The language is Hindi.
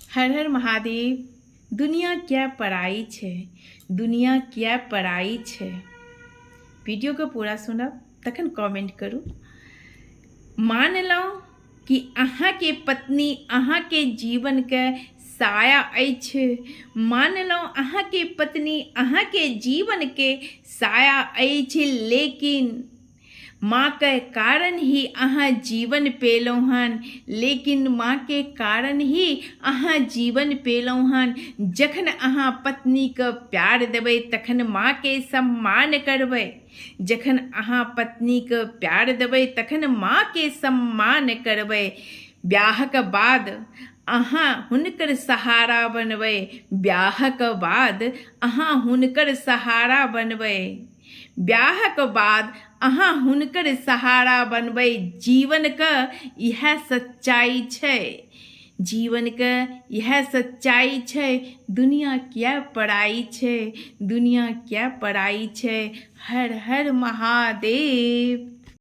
हर हर महादेव। दुनिया क्या पराई छे, दुनिया क्या पराई छे। वीडियो को पूरा सुनब तखन कमेंट करू। मान लो कि अहाँ के पत्नी अहाँ के जीवन के साया अछि। मान लो अहाँ के पत्नी अहाँ के जीवन के साया अछि, लेकिन माँ के कारण ही अहाँ जीवन पेलहुँ हन, लेकिन माँ के कारण ही अहाँ जीवन पेलहुँ हन। जखन अहाँ पत्नी के प्यार देबै तखन माँ के सम्मान करबै। जखन अहाँ पत्नी के प्यार देबै तखन माँ के सम्मान करबै। ब्याहक बाद अहाँ हुनकर सहारा बनबै। ब्याहक बाद अहाँ हुनकर सहारा बनबै। ब्याहक बाद अहाँ हुनकर सहारा बनबै। जीवन के यह सच्चाई छै, जीवन के यह सच्चाई छै। दुनिया क्या पराई छै, दुनिया क्या पराई छै। हर हर महादेव।